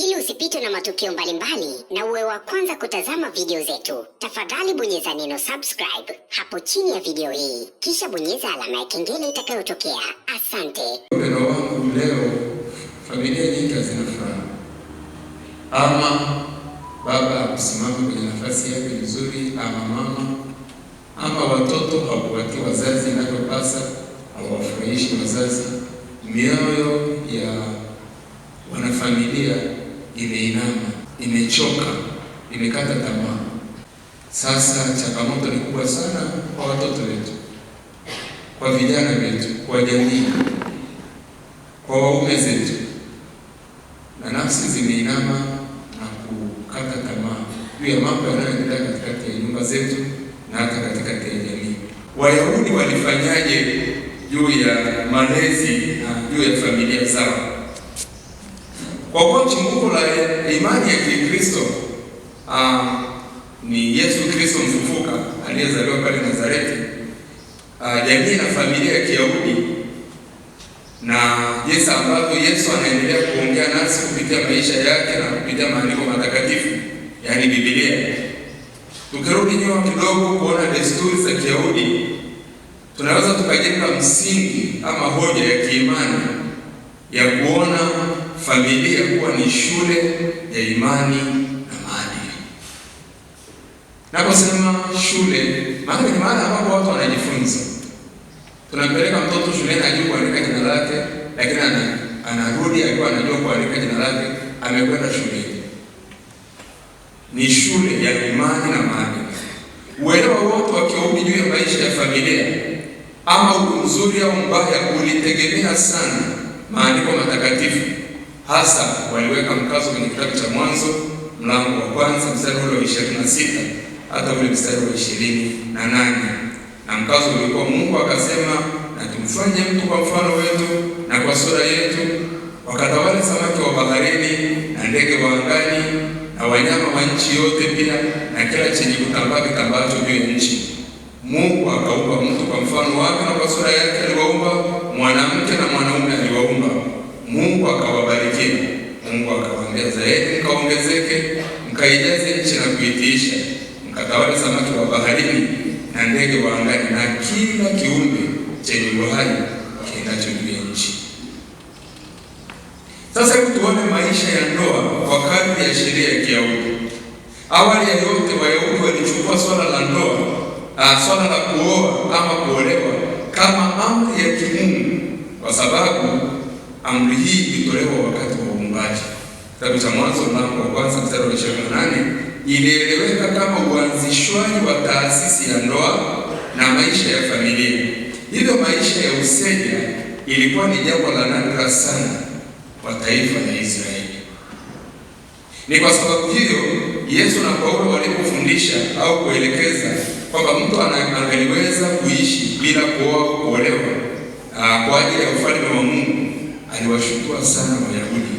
Ili usipitwe na matukio mbalimbali na uwe wa kwanza kutazama video zetu, tafadhali bonyeza neno subscribe hapo chini ya video hii, kisha bonyeza alama ya kengele itakayotokea. Asante. Upendo wangu leo, familia nyingi hazina furaha. Ama baba kusimama kwenye nafasi yake vizuri, ama mama, ama watoto hawapatii wazazi inavyopasa, hawafurahishi wazazi. Mioyo ya wanafamilia imeinama, imechoka, imekata tamaa. Sasa changamoto ni kubwa sana kwa watoto wetu, kwa vijana wetu, kwa jamii, kwa waume zetu, na nafsi zimeinama na kukata tamaa juu ya mambo yanayoendelea katikati ya nyumba zetu na hata katikati ya jamii. Wayahudi walifanyaje juu ya malezi na juu ya familia zao? Kwa kuwa chimbuko la imani ya Kikristo ni Yesu Kristo mfufuka aliyezaliwa pale Nazareti, jamii na familia ya Kiyahudi na jinsi ambavyo Yesu anaendelea kuongea nasi kupitia maisha yake na kupitia maandiko matakatifu, yaani Biblia. Tukirudi nyuma kidogo kuona desturi za Kiyahudi, tunaweza tukajenga msingi ama hoja ya kiimani ya kuona familia kuwa ni shule ya imani na maadili. Naposema shule, maana ni mahali ambapo watu wanajifunza. Tunampeleka mtoto shuleni ajue kuandika jina lake, lakini anarudi akiwa anajua kuandika jina lake, amekwenda shuleni. Ni shule ya imani na maadili. Uelewa wote wa Kiyahudi juu ya maisha ya familia, ama uzuri au mbaya, ulitegemea sana maandiko matakatifu. Hasa waliweka mkazo kwenye kitabu cha Mwanzo mlango wa kwanza mstari ule wa 26 hata ule mstari wa 28, na mkazo ulikuwa Mungu akasema, na tumfanye mtu kwa mfano wetu na kwa sura yetu, wakatawale samaki wa baharini na ndege wa angani na wanyama wa nchi yote, pia na kila chenye kutambaa kitambacho juu ya nchi. Mungu akaumba mtu kwa mfano wake, na kwa sura yake aliwaumba, mwanamke na mwanaume aliwaumba. Mungu akawabarikia. Mungu akawaambia, zaeni mkaongezeke, mkaijaze nchi na kuitiisha, mkatawale samaki wa baharini na ndege wa angani na kila kiumbe chenye uhai kiendacho juu ya nchi. Sasa hebu tuone maisha ya ndoa kwa kadri ya sheria ya Kiyahudi. Awali ya yote, Wayahudi walichukua swala la ndoa, swala la kuoa ama kuolewa kama amri ya kimungu, kwa sababu amri hii ilitolewa wakati wa uumbaji. Kitabu cha Mwanzo mlango wa kwanza mstari wa 28 ilieleweka kama uanzishwaji wa taasisi ya ndoa na maisha ya familia. Hivyo maisha ya useja ilikuwa ni jambo la nadra sana kwa taifa la Israeli. Ni kwa sababu hiyo Yesu na Paulo walipofundisha au kuelekeza kwamba mtu angaliweza kuishi bila kuoa au kuolewa kwa ajili ya ufalme wa Mungu, aliwashutua sana Wayahudi.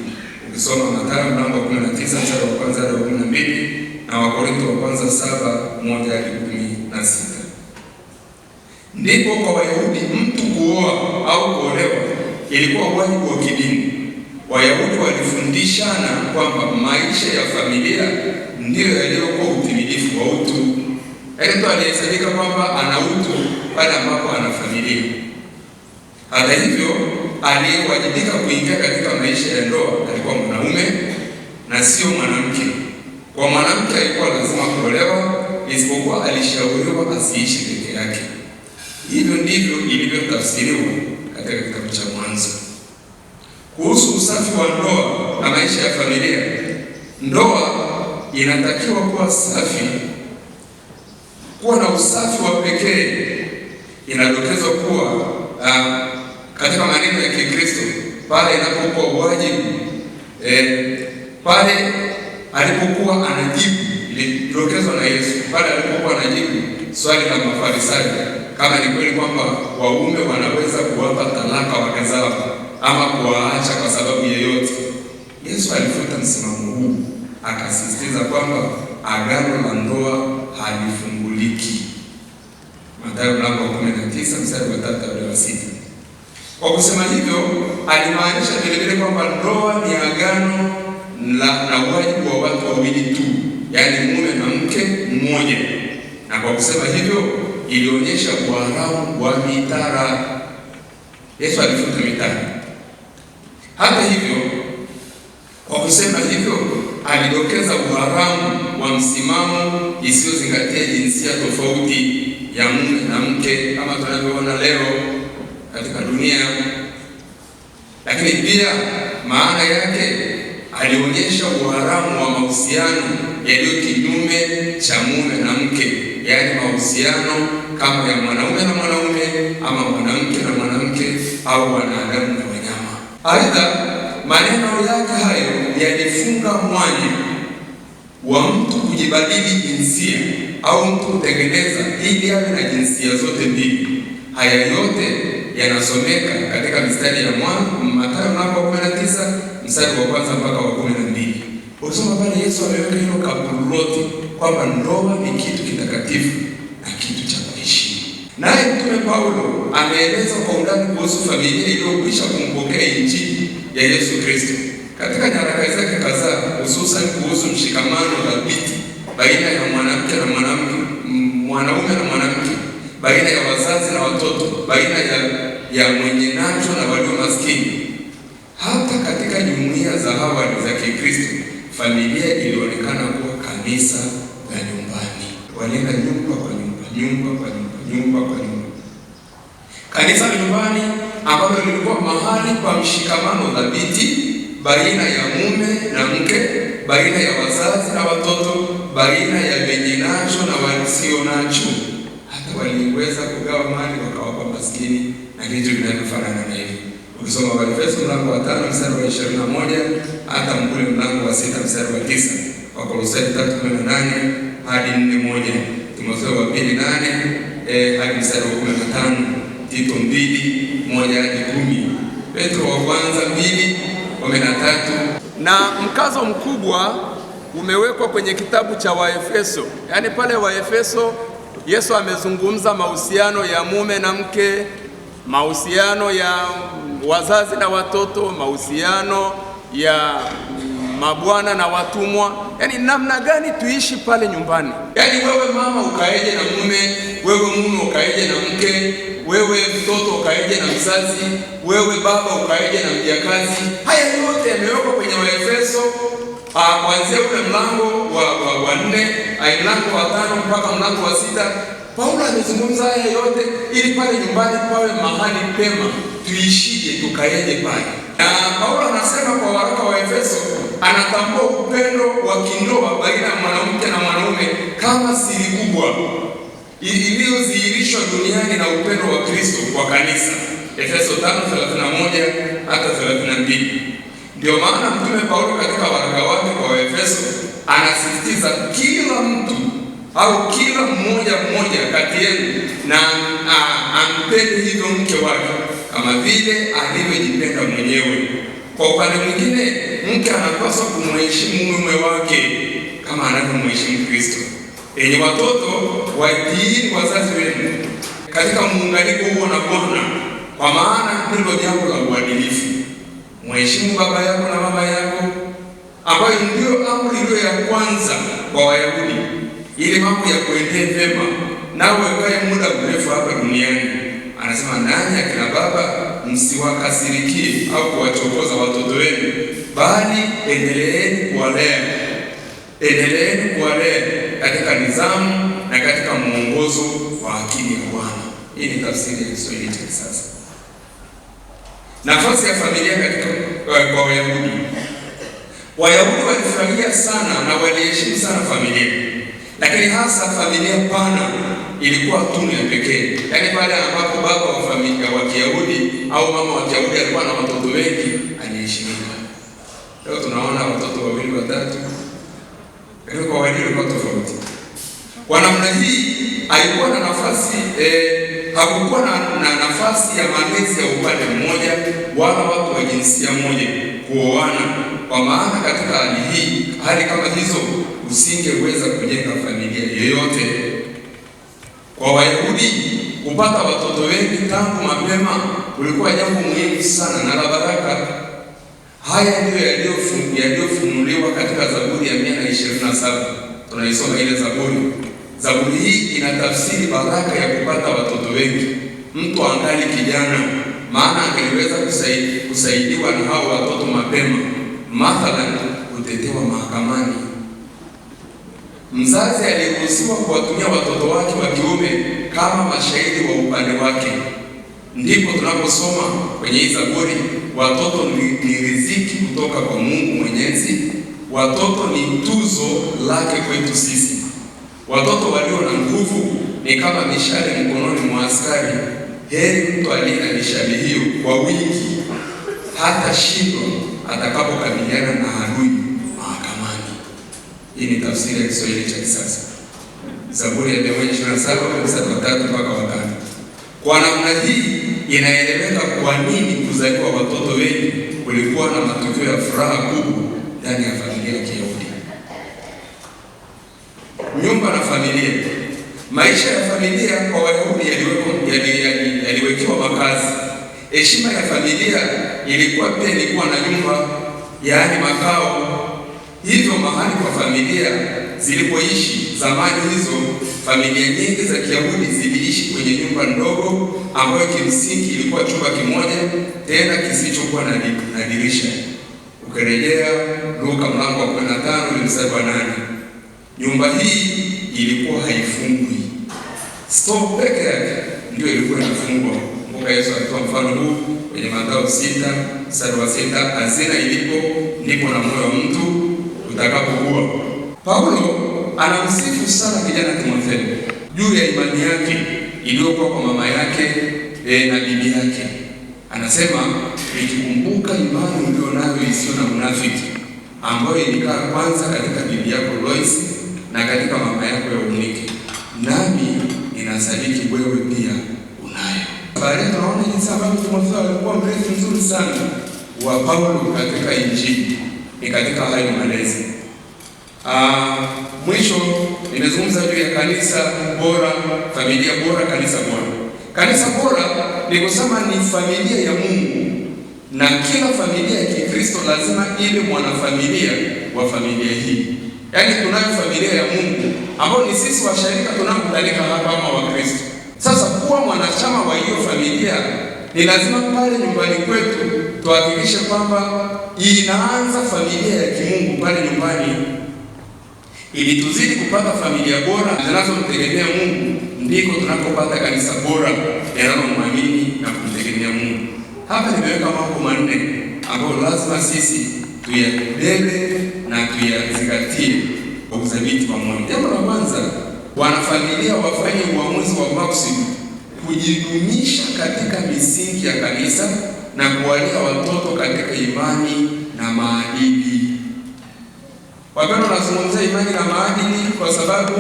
Ukisoma Mathayo mlango wa 19 mstari wa kwanza hadi 12 na Wakorintho wa kwanza 7:1 hadi 16. Ndipo kwa Wayahudi mtu kuoa au kuolewa ilikuwa wajibu wa kidini. Wayahudi walifundishana kwamba maisha ya familia ndiyo yaliyokuwa utimilifu wa utu. Mtu aliyehesabika kwamba ana utu pale ambapo ana familia. Hata hivyo, aliyewajibika kuingia katika maisha ya ndoa alikuwa mwanaume na sio mwanamke. Kwa mwanamke alikuwa lazima kuolewa, isipokuwa alishauriwa asiishi peke yake. Hivyo ndivyo ilivyotafsiriwa katika kitabu cha Mwanzo. Kuhusu usafi wa ndoa na maisha ya familia, ndoa inatakiwa kuwa safi, kuwa na usafi wa pekee. Inadokezwa kuwa katika maneno ya Kikristo pale inapokuwa wajibu, pale alipokuwa anajibu, ilidokezwa na Yesu pale alipokuwa anajibu swali la Mafarisayo kama ni kweli kwamba waume wanaweza kuwapa talaka wake zao ama kuwaacha kwa sababu yoyote. Yesu alifuta msimamo huu, akasisitiza kwamba agano la ndoa halifunguliki. Mathayo mlango wa 19 mstari wa 3 hadi 6. Kwa kusema hivyo, alimaanisha vile vile kwamba ndoa ni agano na wajibu wa watu wawili tu, yaani mume na mke mmoja. Na kwa kusema hivyo ilionyesha uharamu wa mitara. Yesu alifuta mitara. Hata hivyo, kwa kusema hivyo alidokeza uharamu wa msimamo isiyozingatia jinsia tofauti ya mume na mke kama tunavyoona leo katika dunia. Lakini pia maana yake alionyesha uharamu wa mahusiano yaliyo kinyume cha mume na mke, yaani mahusiano kama ya mwanaume na mwanaume ama mwanamke na mwanamke au wanadamu na wanyama. Aidha, maneno yake hayo yalifunga mwanya wa mtu kujibadili jinsia au mtu kutengeneza ili awe na jinsia zote mbili. Haya yote yanasomeka katika mistari ya Mathayo mlango wa 19 mstari wa kwanza mpaka wa 12. Ukisoma pale Yesu ameweka hilo kaburi lote kwamba ndoa ni kitu kitakatifu na kitu cha kuheshimu. Naye Mtume Paulo ameeleza kwa undani kuhusu familia iliyokwisha kumpokea Injili ya Yesu Kristo katika nyaraka zake kadhaa, hususan kuhusu mshikamano thabiti baina ya mwanamke na mwanamke, mwanaume na mwanamke, baina ya wazazi na watoto, baina ya mwenye nacho na walio maskini. Hata katika jumuiya za awali za Kikristo, familia ilionekana kuwa kanisa la nyumbani. Walienda nyumba kwa nyumba, nyumba kwa nyumba, nyumba kwa nyumba. Kanisa la nyumbani ambalo lilikuwa mahali pa mshikamano thabiti baina ya mume na mke, baina ya wazazi na watoto, baina ya wenye nacho na wasio nacho. Hata waliweza kugawa mali wakawapa maskini na vitu vinavyofanana na hivyo. Ukisoma Waefeso mlango wa 5 mstari wa 21 hata Mkule mlango wa 6 mstari wa 9, Wakolosai 3:18 hadi 4:1, Timotheo wa 2:8 hadi mstari wa 15, Tito 2:1 hadi 10, Petro wa kwanza 2:13. Na mkazo mkubwa umewekwa kwenye kitabu cha Waefeso. Yaani pale Waefeso Yesu amezungumza mahusiano ya mume na mke, mahusiano ya wazazi na watoto, mahusiano ya mabwana na watumwa. Yaani namna gani tuishi pale nyumbani. Yaani wewe mama ukaeje na mume, wewe mume ukaeje na mke, wewe mtoto ukaeje na mzazi, wewe baba ukaeje na mjakazi. Haya yote yamewekwa kwenye Waefeso kuanzia ule mlango wa 4, mlango wa 5 mpaka mlango wa 6. Paulo amezungumza haya yote ili pale nyumbani pawe mahali pema, tuishije, tukaeje pale. Na Paulo anasema kwa waraka wa Efeso, anatambua upendo wa kindoa baina ya mwanamke na mwanaume kama siri kubwa iliyodhihirishwa duniani na upendo wa Kristo kwa kanisa. Efeso 5:31 hata 32. Ndio maana Mtume Paulo katika waraka wake kwa Waefeso anasisitiza kila mtu au kila mmoja kati yenu na ampende hivyo mke wake kama vile alivyojipenda mwenyewe. Kwa upande mwingine, mke anapaswa kumheshimu mume wake kama anavyomheshimu Kristo. Enyi watoto, watiini wazazi wenu katika muunganiko huo na Bwana, kwa maana ndilo jambo la uadilifu. Mheshimu baba yako na mama yako, ambayo ndio amri iliyo ya kwanza kwa Wayahudi, ili mambo ya kuendee vyema nawe ukae muda mrefu hapa duniani. Anasema, nanyi akina baba msiwakasirikie au kuwachokoza watoto wenu, bali endeleeni kuwalea katika nidhamu na katika mwongozo wa akili ya Bwana. Hii ni tafsiri ya Kiswahili cha sasa. Nafasi ya familia katika kwa Wayahudi. Wayahudi walifurahia sana na waliheshimu sana familia, lakini hasa familia pana ilikuwa tunu ya pekee. Yaani pale ambapo baba wa familia wa Kiyahudi au mama wa Kiyahudi alikuwa na watoto wengi, aliheshimika. Leo tunaona watoto 2 3, lakini kwa Wayahudi ilikuwa tofauti. Kwa namna hii alikuwa na nafasi hakukuwa na nafasi ya malezi ya upande mmoja wala watu wa jinsia moja kuoana, kwa maana katika hali kama hizo usingeweza kujenga familia yoyote. Kwa Wayahudi kupata watoto wengi tangu mapema kulikuwa jambo muhimu sana na la baraka. Haya ndiyo yaliyofunuliwa katika Zaburi ya 127. Tunaisoma ile Zaburi. Zaburi hii inatafsiri baraka ya kupata watoto wengi mtu angali kijana, maana angeweza kusaidiwa na hao watoto mapema, mathalan kutetewa mahakamani. Mzazi aliruhusiwa kuwatumia watoto wake wa kiume kama mashahidi wa upande wake. Ndipo tunaposoma kwenye hii Zaburi, watoto ni riziki kutoka kwa Mungu Mwenyezi. Watoto ni tuzo lake kwetu sisi. Watoto walio na nguvu ni kama mishale mkononi mwa askari. Heri mtu aliye na mishale hiyo kwa wingi, hata shindwa atakapokabiliana na adui mahakamani. Hii ni tafsiri ya Kiswahili cha kisasa. Zaburi ya 127 mstari wa 3 mpaka wa 5. Kwa namna hii inaeleweka kwa nini kuzaliwa watoto wengi kulikuwa na matukio ya furaha kubwa ndani ya familia ya Kiyahudi. Nyumba na familia. Maisha ya familia kwa Wayahudi yaliwekewa makazi. Heshima ya familia ilikuwa na nyumba, yaani makao. Hivyo mahali kwa familia zilipoishi zamani hizo, familia nyingi za Kiyahudi ziliishi kwenye nyumba ndogo ambayo kimsingi ilikuwa chumba kimoja, tena kisichokuwa na dirisha. Ukirejea Luka mlango wa 15 mstari wa 8. Nyumba hii ilikuwa haifungwi. Stove peke yake ndio ilikuwa inafungwa. Kumbuka Yesu alitoa mfano huu kwenye Mathayo 6 mstari wa 6, hazina ilipo ndipo na moyo wa mtu utakapokuwa. Paulo anamsifu sana kijana Timotheo juu ya imani yake iliyokuwa kwa mama yake na bibi yake. Anasema, nikikumbuka imani ulionayo isiyo na unafiki, ambayo ilikaa kwanza katika bibi yako Loisi na katika mama yako Eunike, nami ninasadiki wewe pia unayo. Baadaye tunaona jinsi ambavyo Timotheo alikuwa mrithi mzuri sana wa Paulo katika Injili, ni katika hayo malezi. Mwisho nimezungumza juu ya kanisa bora, familia bora, kanisa bora. Kanisa bora ni kusema ni familia ya Mungu, na kila familia ya Kikristo lazima iwe mwanafamilia wa familia hii. Yaani tunayo familia ya Mungu ambao ni sisi washirika tunaokutanika hapa kama Wakristo. Sasa kuwa mwanachama wa hiyo familia ni lazima pale nyumbani kwetu tuhakikishe kwamba inaanza familia ya kimungu pale nyumbani, ili tuzidi kupata familia bora zinazomtegemea Mungu. Ndiko tunapopata kanisa bora linalomwamini na kumtegemea Mungu. Hapa nimeweka mambo manne ambayo lazima sisi tuyabebe na tuyazingatie kwa udhabiti pamoja. Jambo la kwanza, wanafamilia wafanye uamuzi wa maksudi kujidumisha katika misingi ya kanisa na kuwalea watoto katika imani na maadili. Wapendwa, nazungumzia imani na maadili kwa sababu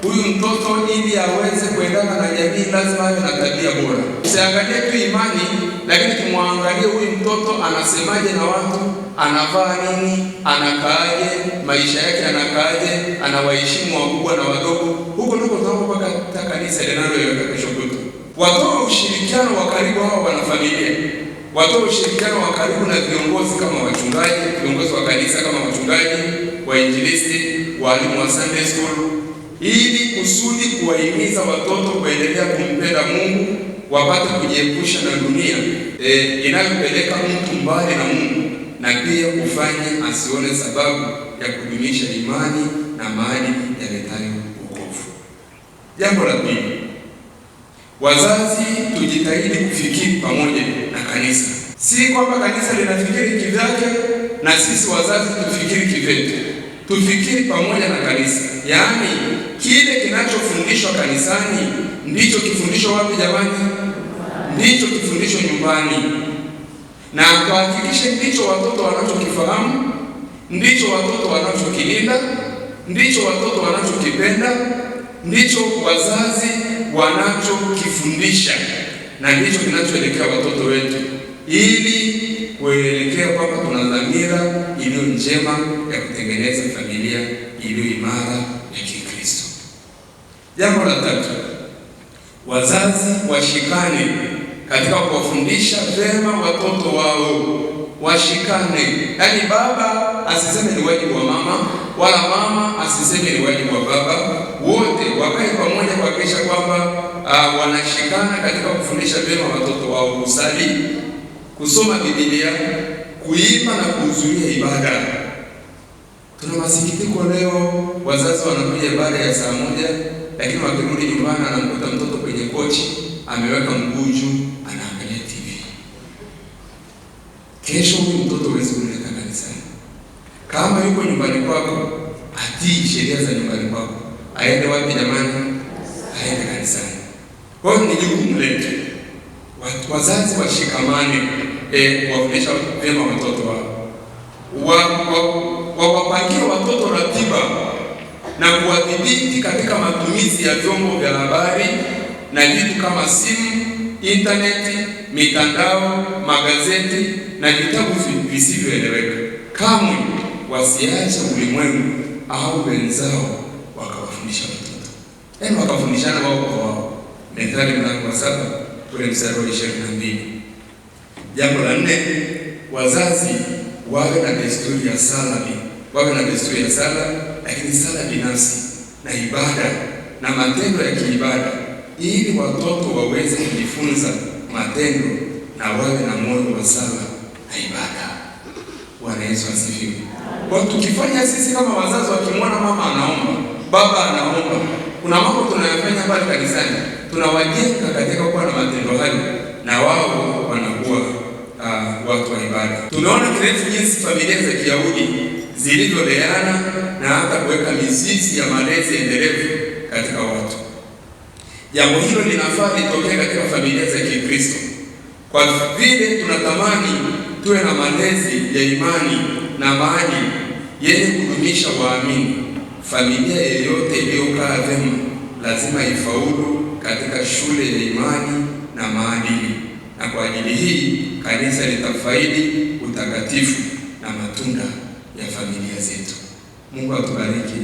huyu mtoto ili aweze kuendana na jamii lazima awe na tabia bora. Usiangalie tu imani, lakini tumwangalie huyu mtoto anasemaje na watu, anavaa nini, anakaaje, maisha yake anakaaje, anawaheshimu wakubwa na wadogo. Huko ndiko tunapopata kanisa linaloelekea kesho kwetu. Watoe ushirikiano wa karibu hao wanafamilia. Watoe ushirikiano wa karibu na viongozi kama wachungaji, viongozi wa kanisa kama wachungaji, wainjilisti, walimu wa Sunday school, ili kusudi kuwahimiza watoto kuendelea kumpenda Mungu, wapate kujiepusha na dunia inayopeleka mtu mbali na Mungu, na pia kufanya asione sababu ya kudumisha imani na maadili yaletayo wokovu. Jambo la pili, wazazi tujitahidi kufikiri pamoja na kanisa. Si kwamba kanisa linafikiri kivyake na sisi wazazi tufikiri kivyetu. Tufikiri pamoja na kanisa. Yaani kile kinachofundishwa kanisani ndicho kifundishwa wapi jamani? Ndicho kifundishwa nyumbani. Na tuhakikishe ndicho watoto wanachokifahamu, ndicho watoto wanachokilinda, ndicho watoto wanachokipenda, ndicho wazazi wanachokifundisha, na ndicho kinachoelekea watoto wetu, ili kuelekea kwamba tuna dhamira iliyo njema ya kutengeneza familia iliyo imara ya Kikristo. Jambo la tatu, wazazi washikane katika kuwafundisha vema watoto wao. washikane. Yaani baba asiseme ni wajibu wa mama, wala mama asiseme ni wajibu wa baba. Wote wakae pamoja kuhakikisha kwamba wanashikana katika kufundisha vyema watoto wao kusali, kusoma Biblia, kuimba na kuhudhuria ibada. Tuna masikitiko leo, wazazi wanakuja ibada ya saa moja, lakini wakirudi nyumbani anamkuta mtoto kwenye kochi ameweka mguu juu anaangalia TV. Kesho huyu mtoto huwezi kuleta kanisani. Kama yuko nyumbani kwako, atii sheria za nyumbani kwako. Aende wapi jamani? Aende kanisani. Kwa hiyo ni jukumu letu. Wazazi washikamane, wafundisha vyema watoto wao. Wawapangie watoto ratiba na kuwadhibiti katika matumizi ya vyombo vya habari na vitu kama simu, intaneti, mitandao, magazeti na vitabu visivyoeleweka. Kamwe wasiache ulimwengu au wenzao wakawafundisha watoto. Yaani wakafundishana wao kwa wao. Methali mlango wa 7 ule mstari wa 22. Jambo la 4, wazazi wawe na desturi ya sala. Wawe na desturi ya sala, lakini sala binafsi na ibada na matendo ya kiibada, ili watoto waweze kujifunza matendo na wawe na moyo wa sala na ibada. Bwana Yesu asifiwe. Kwa tukifanya sisi kama wazazi, wakimwona mama anaomba, baba anaomba, kuna mambo tunayofanya pale kanisani, tunawajenga katika kuwa na matendo hayo, na wao wanakuwa watu wa ibada. Tumeona kirefu jinsi familia za Kiyahudi zilivyoleana na hata kuweka mizizi ya malezi endelevu katika watu. Jambo hilo linafaa litokee katika familia za Kikristo. Kwa vile tunatamani tuwe na malezi ya imani na maadili yenye kudumisha waamini, familia yeyote iliyokaa vyema lazima ifaulu katika shule ya imani na maadili. Na kwa ajili hii kanisa litafaidi utakatifu na matunda ya familia zetu. Mungu atubariki.